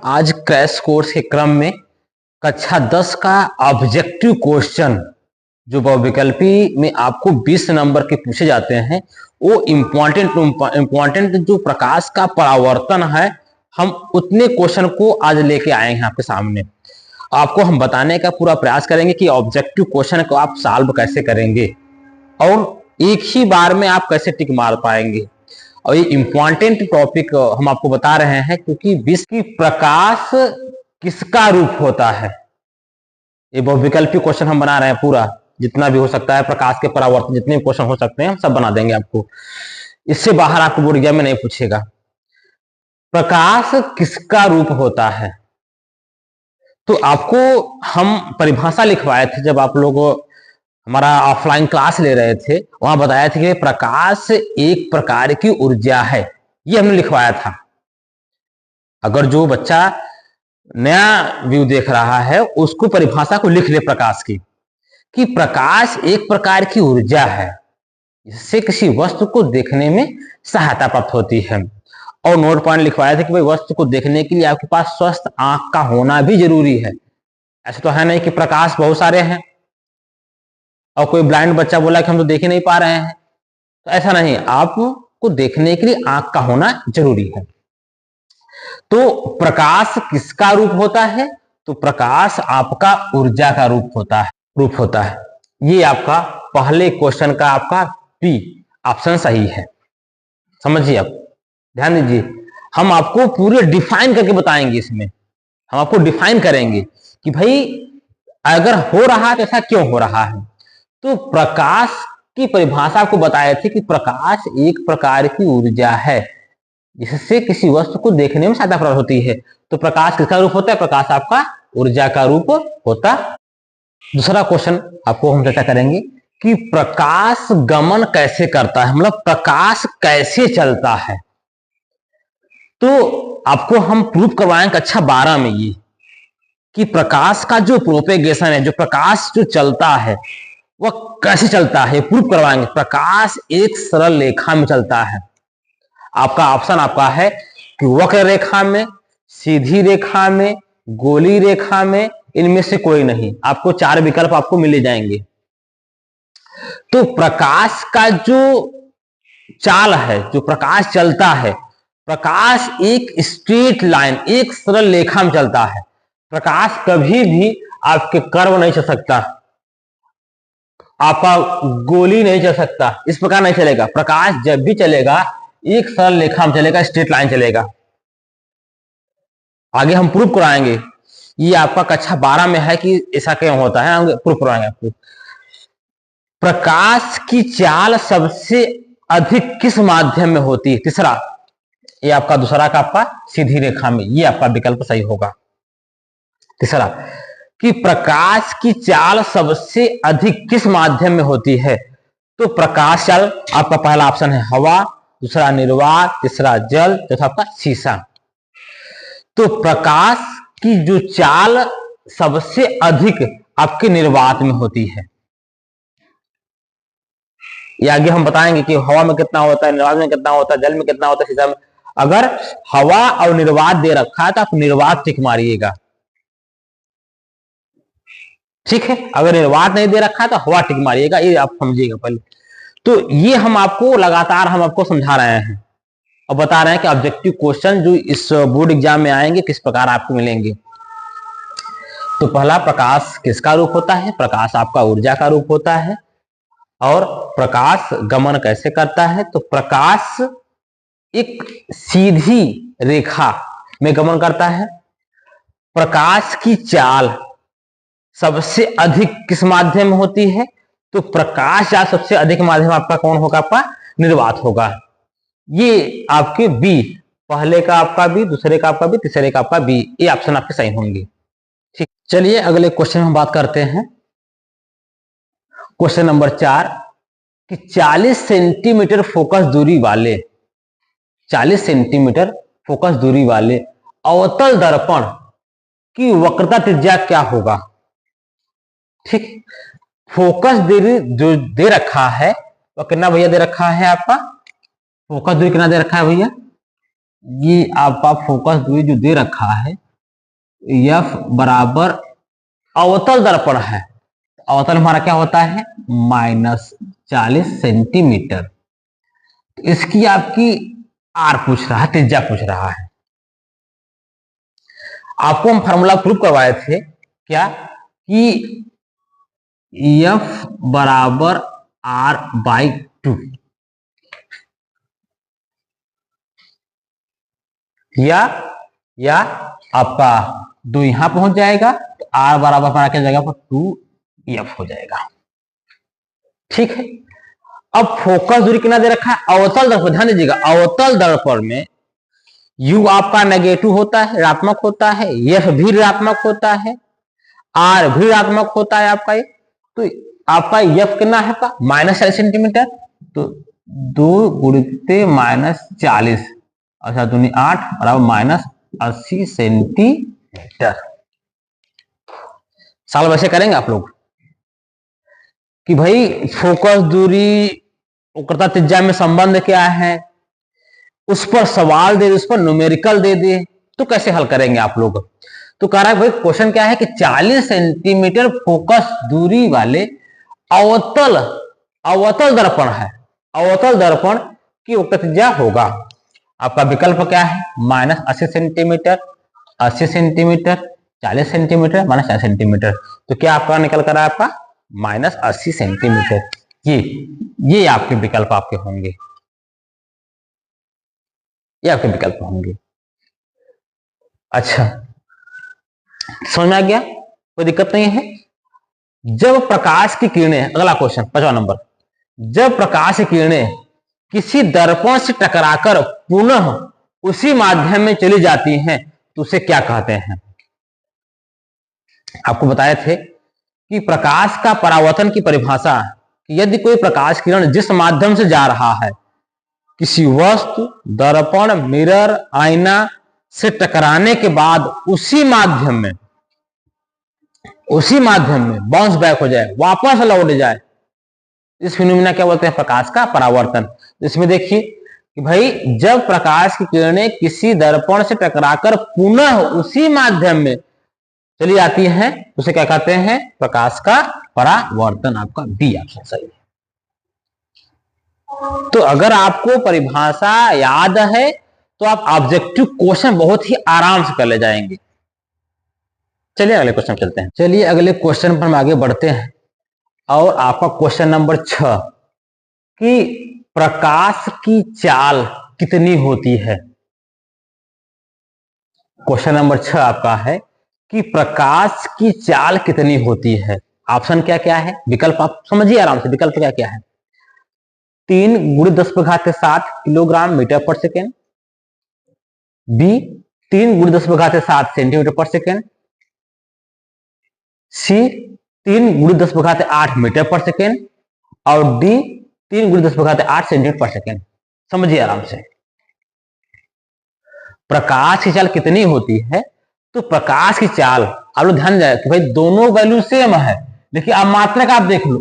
आज crash course के क्रम में कक्षा 10 का ऑब्जेक्टिव क्वेश्चन जो बहुविकल्पी में आपको 20 नंबर के पूछे जाते हैं, वो इम्पोर्टेंट जो प्रकाश का परावर्तन है, हम उतने क्वेश्चन को आज लेके आए हैं आपके सामने। आपको हम बताने का पूरा प्रयास करेंगे कि ऑब्जेक्टिव क्वेश्चन को आप सॉल्व कैसे करेंगे और एक ही बार में आप कैसे टिक मार पाएंगे। और ये इंपॉर्टेंट टॉपिक हम आपको बता रहे हैं क्योंकि विश्व की प्रकाश किसका रूप होता है। ये बहुविकल्पी क्वेश्चन हम बना रहे हैं, पूरा जितना भी हो सकता है प्रकाश के परावर्तन जितने भी क्वेश्चन हो सकते हैं हम सब बना देंगे आपको। इससे बाहर आपको बोर्ड एग्जाम में नहीं पूछेगा। प्रकाश किसका रूप होता है, तो आपको हम परिभाषा लिखवाए थे जब आप लोग हमारा ऑफलाइन क्लास ले रहे थे, वहां बताया था कि प्रकाश एक प्रकार की ऊर्जा है, ये हमने लिखवाया था। अगर जो बच्चा नया व्यू देख रहा है उसको परिभाषा को लिख ले प्रकाश की, कि प्रकाश एक प्रकार की ऊर्जा है जिससे किसी वस्तु को देखने में सहायता प्राप्त होती है। और नोट पॉइंट लिखवाया था कि भाई वस्तु को देखने के लिए आपके पास स्वस्थ आंख का होना भी जरूरी है। ऐसा तो है नहीं कि प्रकाश बहुत सारे हैं और कोई ब्लाइंड बच्चा बोला कि हम तो देख ही नहीं पा रहे हैं, तो ऐसा नहीं, आपको देखने के लिए आंख का होना जरूरी है। तो प्रकाश किसका रूप होता है, तो प्रकाश आपका ऊर्जा का रूप होता है। ये आपका पहले क्वेश्चन का आपका बी ऑप्शन सही है। समझिए, आप ध्यान दीजिए, हम आपको पूरे डिफाइन करके बताएंगे। इसमें हम आपको डिफाइन करेंगे कि भाई अगर हो रहा है तो ऐसा क्यों हो रहा है। तो प्रकाश की परिभाषा को बताए थे कि प्रकाश एक प्रकार की ऊर्जा है जिससे किसी वस्तु को देखने में सहायता प्राप्त होती है। तो प्रकाश किसका रूप होता है, प्रकाश आपका ऊर्जा का रूप होता। दूसरा क्वेश्चन आपको हम चर्चा करेंगे कि प्रकाश गमन कैसे करता है, मतलब प्रकाश कैसे चलता है। तो आपको हम प्रूफ करवाएंगे कक्षा 12 में ये कि प्रकाश का जो प्रोपेगेशन है, जो प्रकाश जो चलता है वह कैसे चलता है, प्रूफ करवाएंगे। प्रकाश एक सरल रेखा में चलता है। आपका ऑप्शन आपका है कि वक्र रेखा में, सीधी रेखा में, गोली रेखा में, इनमें से कोई नहीं। आपको 4 विकल्प आपको मिले जाएंगे। तो प्रकाश का जो चाल है, जो प्रकाश चलता है, प्रकाश एक स्ट्रेट लाइन, एक सरल रेखा में चलता है। प्रकाश कभी भी आपके कर्व नहीं चल सकता, आपका गोली नहीं चल सकता, इस प्रकार नहीं चलेगा। प्रकाश जब भी चलेगा एक सरल रेखा में चलेगा, स्ट्रेट लाइन चलेगा। आगे हम प्रूफ कराएंगे, ये आपका कक्षा 12 में है कि ऐसा क्यों होता है, हम प्रूफ कराएंगे आपको। प्रकाश की चाल सबसे अधिक किस माध्यम में होती है, तीसरा, ये आपका दूसरा का आपका सीधी रेखा में, ये आपका विकल्प सही होगा। तीसरा कि प्रकाश की चाल सबसे अधिक किस माध्यम में होती है, तो प्रकाश चाल आपका पहला ऑप्शन है हवा, दूसरा निर्वात, तीसरा जल, चौथा आपका शीशा। तो प्रकाश की जो चाल सबसे अधिक आपके निर्वात में होती है। ये आगे हम बताएंगे कि हवा में कितना होता है, निर्वात में कितना होता है, जल में कितना होता है, शीशा में। अगर हवा और निर्वात दे रखा है तो आप निर्वात टिक मारिएगा, ठीक है। अगर निर्वात नहीं दे रखा है तो हवा टिक मारिएगा, ये आप समझिएगा पहले। तो ये हम आपको लगातार हम आपको समझा रहे हैं और बता रहे हैं कि ऑब्जेक्टिव क्वेश्चन जो इस बोर्ड एग्जाम में आएंगे किस प्रकार आपको मिलेंगे। तो पहला, प्रकाश किसका रूप होता है, प्रकाश आपका ऊर्जा का रूप होता है। और प्रकाश गमन कैसे करता है, तो प्रकाश एक सीधी रेखा में गमन करता है। प्रकाश की चाल सबसे अधिक किस माध्यम में होती है, तो प्रकाश चाल सबसे अधिक माध्यम आपका कौन होगा, आपका निर्वात होगा। ये आपके बी, पहले का आपका बी, दूसरे का आपका बी, तीसरे का आपका बी, ये ऑप्शन आपके सही होंगे, ठीक। चलिए अगले क्वेश्चन में बात करते हैं। क्वेश्चन नंबर 4 कि 40 सेंटीमीटर फोकस दूरी वाले 40 सेंटीमीटर फोकस दूरी वाले अवतल दर्पण की वक्रता त्रिज्या क्या होगा, ठीक। फोकस दूरी जो दे रखा है वह कितना भैया दे रखा है, आपका फोकस दूरी कितना दे रखा है भैया, ये आपका फोकस दूरी जो दे रखा है F बराबर अवतल दर्पण है, अवतल हमारा क्या होता है -40 सेंटीमीटर। इसकी आपकी आर पूछ रहा है, त्रिज्या पूछ रहा है। आपको हम फार्मूला प्रूव करवाए थे क्या कि F बराबर R/2 या आपका 2 यहां पहुंच जाएगा तो R बराबर हमारा क्या जाएगा 2F हो जाएगा। ठीक है, अब फोकस दूरी कितना दे रखा है अवतल दर्पण, ध्यान दीजिएगा अवतल दर्पण में U आपका नेगेटिव होता है, ऋणात्मक होता है, F भी ऋणात्मक होता है, R भी ऋणात्मक होता है आपका। तो आपका F कितना है आपका -40 सेंटीमीटर, तो 2 गुणित -40 अच्छा 2 8 बराबर -80 सेंटीमीटर। सवाल वैसे करेंगे आप लोग कि भाई फोकस दूरी वक्रता त्रिज्या में संबंध क्या है, उस पर सवाल दे दे, उस पर न्यूमेरिकल दे दे, तो कैसे हल करेंगे आप लोग। तो कह रहा है भाई क्वेश्चन क्या है कि 40 सेंटीमीटर फोकस दूरी वाले अवतल दर्पण है, अवतल दर्पण की वक्रता त्रिज्या होगा। आपका विकल्प क्या है -80 सेंटीमीटर, 80 सेंटीमीटर, 40 सेंटीमीटर, -40 सेंटीमीटर। तो क्या आपका निकल कर आपका -80 सेंटीमीटर। ये आपके विकल्प आपके होंगे, ये आपके विकल्प होंगे। अच्छा समझ में आ गया, कोई दिक्कत नहीं है। जब प्रकाश की किरणें, अगला क्वेश्चन 5वां नंबर, जब प्रकाश की किरणें किसी दर्पण से टकराकर पुनः उसी माध्यम में चली जाती हैं तो उसे क्या कहते हैं। आपको बताए थे कि प्रकाश का परावर्तन की परिभाषा, यदि कोई प्रकाश किरण जिस माध्यम से जा रहा है, किसी वस्तु, दर्पण, मिरर, आईना से टकराने के बाद उसी माध्यम में बाउंस बैक हो जाए, वापस लौट जाए, इस फिनोमिना क्या बोलते हैं प्रकाश का परावर्तन। इसमें देखिए कि भाई जब प्रकाश की किरणें किसी दर्पण से टकराकर पुनः उसी माध्यम में चली जाती हैं उसे क्या कहते हैं प्रकाश का परावर्तन। आपका बी ऑप्शन सही है। तो अगर आपको परिभाषा याद है तो आप ऑब्जेक्टिव क्वेश्चन बहुत ही आराम से कर ले जाएंगे। चलिए अगले क्वेश्चन चलते हैं। चलिए अगले क्वेश्चन पर हम आगे बढ़ते हैं और आपका क्वेश्चन नंबर 6 कि प्रकाश की चाल कितनी होती है। क्वेश्चन नंबर 6 आपका है कि प्रकाश की चाल कितनी होती है। ऑप्शन क्या क्या है, विकल्प आप समझिए आराम से, विकल्प क्या क्या है। 3 × 10⁻7 किलोग्राम मीटर पर सेकेंड, बी 3 × 10⁻7 सेंटीमीटर पर सेकेंड, सी 3 × 10⁸ मीटर पर सेकेंड और डी 3 × 10⁸ सेंटीमीटर पर सेकेंड। समझिए आराम से प्रकाश की चाल कितनी होती है। तो प्रकाश की चाल आप लोग ध्यान जाए कि भाई दोनों वैल्यू सेम है, लेकिन आप मात्रक आप देख लो,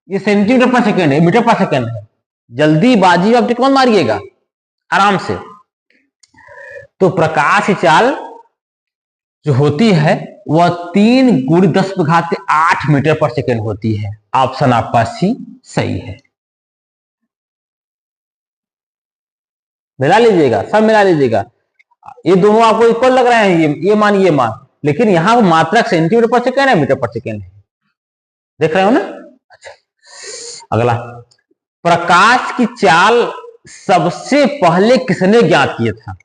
ये सेंटीमीटर पर सेकेंड है, मीटर पर सेकेंड है। जल्दीबाजी आप टिक मत मारिएगा, आराम से। तो प्रकाश की चाल जो होती है वह 3 × 10⁸ मीटर पर सेकेंड होती है। ऑप्शन आपका सी सही है। मिला लीजिएगा, सब मिला लीजिएगा। ये दोनों आपको इक्वल लग रहे हैं, ये मान, लेकिन यहां मात्रक सेंटीमीटर पर सेकेंड है, मीटर पर सेकेंड है। देख रहे हो ना। अच्छा अगला, प्रकाश की चाल सबसे पहले किसने ज्ञात किया था।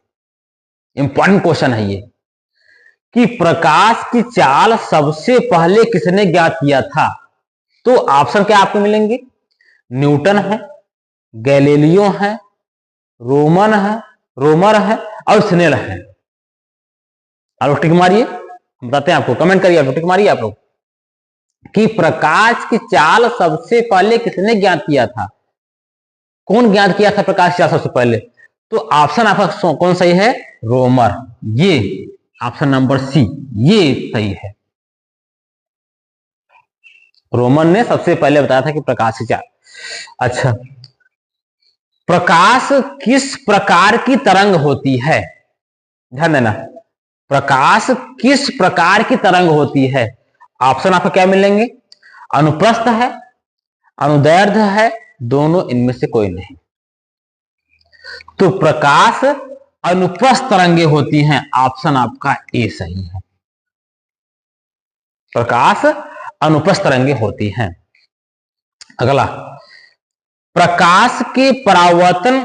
इंपॉर्टेंट क्वेश्चन है ये कि प्रकाश की चाल सबसे पहले किसने ज्ञात किया था। तो ऑप्शन क्या आपको मिलेंगे, न्यूटन है, गैलीलियो है, रोमर है और स्नेल है। आप टिक मारिए, बताते हैं आपको, कमेंट करिए, आप टिक मारिए आप लोग कि प्रकाश की चाल सबसे पहले किसने ज्ञात किया था। कौन ज्ञात किया था प्रकाश की चाल सबसे पहले। तो ऑप्शन आपका कौन सही है, रोमर। ये ऑप्शन नंबर सी ये सही है। रोमन ने सबसे पहले बताया था कि प्रकाश की चाल। अच्छा, प्रकाश किस प्रकार की तरंग होती है, ध्यान देना। प्रकाश किस प्रकार की तरंग होती है? ऑप्शन आपको क्या मिलेंगे? अनुप्रस्थ है, अनुदैर्ध्य है, दोनों इनमें से कोई नहीं। तो प्रकाश अनुप्रस्थ तरंगे होती हैं। ऑप्शन आपका ए सही है। प्रकाश अनुप्रस्थ तरंगे होती हैं। अगला, प्रकाश के परावर्तन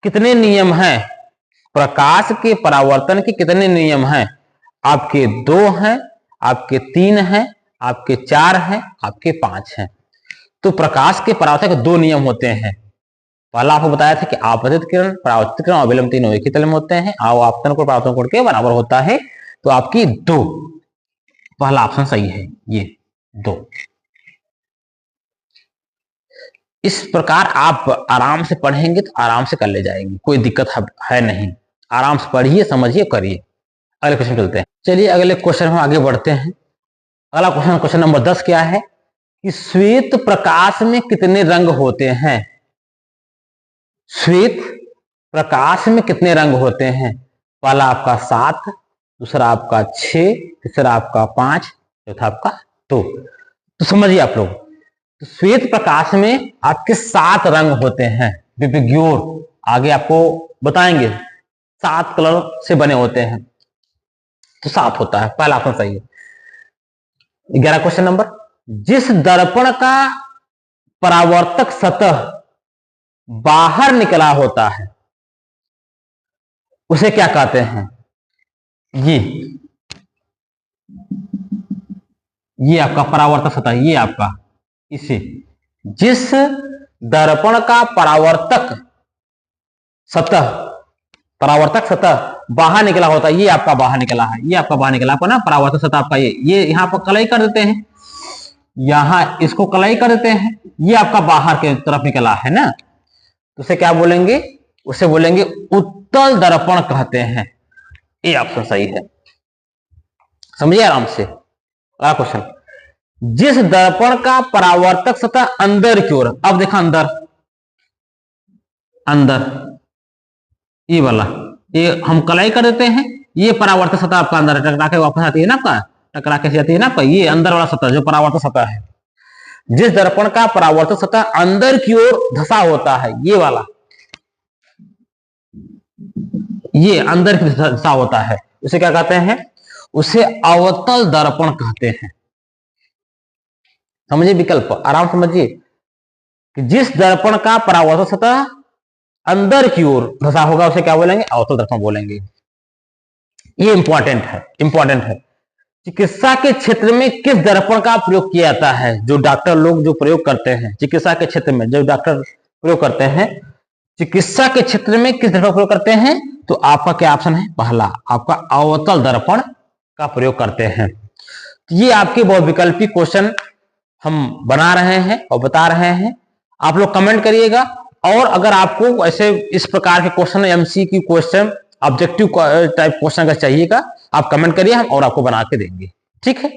कितने नियम हैं? प्रकाश के परावर्तन के कितने नियम हैं? आपके 2 हैं, आपके 3 हैं, आपके 4 हैं, आपके 5 हैं। तो प्रकाश के परावर्तन के 2 नियम होते हैं। पहला आपको बताया था कि आपतित किरण, परावर्तित किरण और विलंब तीनों एक ही तल में होते हैं और आपतन कोण परावर्तन कोण के बराबर होता है। तो आपकी 2, पहला ऑप्शन सही है, ये 2। इस प्रकार आप आराम से पढ़ेंगे तो आराम से कर ले जाएंगे, कोई दिक्कत है नहीं। आराम से पढ़िए, समझिए, करिए। अगले क्वेश्चन चलते हैं। चलिए अगले क्वेश्चन में आगे बढ़ते हैं। अगला क्वेश्चन, क्वेश्चन नंबर 10 क्या है कि श्वेत प्रकाश में कितने रंग होते हैं? श्वेत प्रकाश में कितने रंग होते हैं? पहला आपका 7, दूसरा आपका 6, तीसरा आपका 5, चौथा आपका 2। तो समझिए आप लोग, तो श्वेत प्रकाश में आपके 7 रंग होते हैं। विभिज्ञोर आगे आपको बताएंगे, 7 कलर से बने होते हैं, तो 7 होता है। पहला ऑप्शन सही है। 11 क्वेश्चन नंबर, जिस दर्पण का परावर्तक सतह बाहर निकला होता है उसे क्या कहते हैं? ये आपका परावर्तक सतह, ये आपका, इसे, जिस दर्पण का परावर्तक सतह बाहर निकला होता है, ये आपका बाहर निकला है, ये आपका बाहर निकला, आपका ना परावर्तक सतह आपका ये यहां पर कलई कर देते हैं, यहां इसको कलई कर देते हैं, ये आपका बाहर के तरफ निकला है ना, तो उसे क्या बोलेंगे? उसे बोलेंगे उत्तल दर्पण कहते हैं। ये ऑप्शन सही है। समझिए आराम से। अगला क्वेश्चन, जिस दर्पण का परावर्तक सतह अंदर की ओर, अब देखा अंदर ये वाला, ये हम कलाई कर देते हैं, ये परावर्तक सतह आपका अंदर टकरा के वापस आती है ना, आपका टकरा के जाती है ना आपका, ये अंदर वाला सतह जो परावर्तक सतह है। जिस दर्पण का परावर्तक सतह अंदर की ओर धसा होता है, ये वाला, ये अंदर की धसा होता है, उसे क्या कहते हैं? उसे अवतल दर्पण कहते हैं। समझिए विकल्प, आराम समझिए कि जिस दर्पण का परावर्तक सतह अंदर की ओर धसा होगा उसे क्या बोलेंगे? अवतल दर्पण बोलेंगे। ये इंपॉर्टेंट है। चिकित्सा के क्षेत्र में किस दर्पण का प्रयोग किया जाता है? जो डॉक्टर लोग जो प्रयोग करते हैं चिकित्सा के क्षेत्र में, जो डॉक्टर प्रयोग करते हैं चिकित्सा के क्षेत्र में किस दर्पण का प्रयोग करते हैं? तो आपका क्या ऑप्शन है? पहला आपका अवतल दर्पण का प्रयोग करते हैं। ये आपके बहुविकल्पी क्वेश्चन हम बना रहे हैं और बता रहे हैं। आप लोग कमेंट करिएगा, और अगर आपको ऐसे इस प्रकार के question, MCQ question, objective type question अगर चाहिएगा, आप कमेंट करिए, हम और आपको बना के देंगे। ठीक है।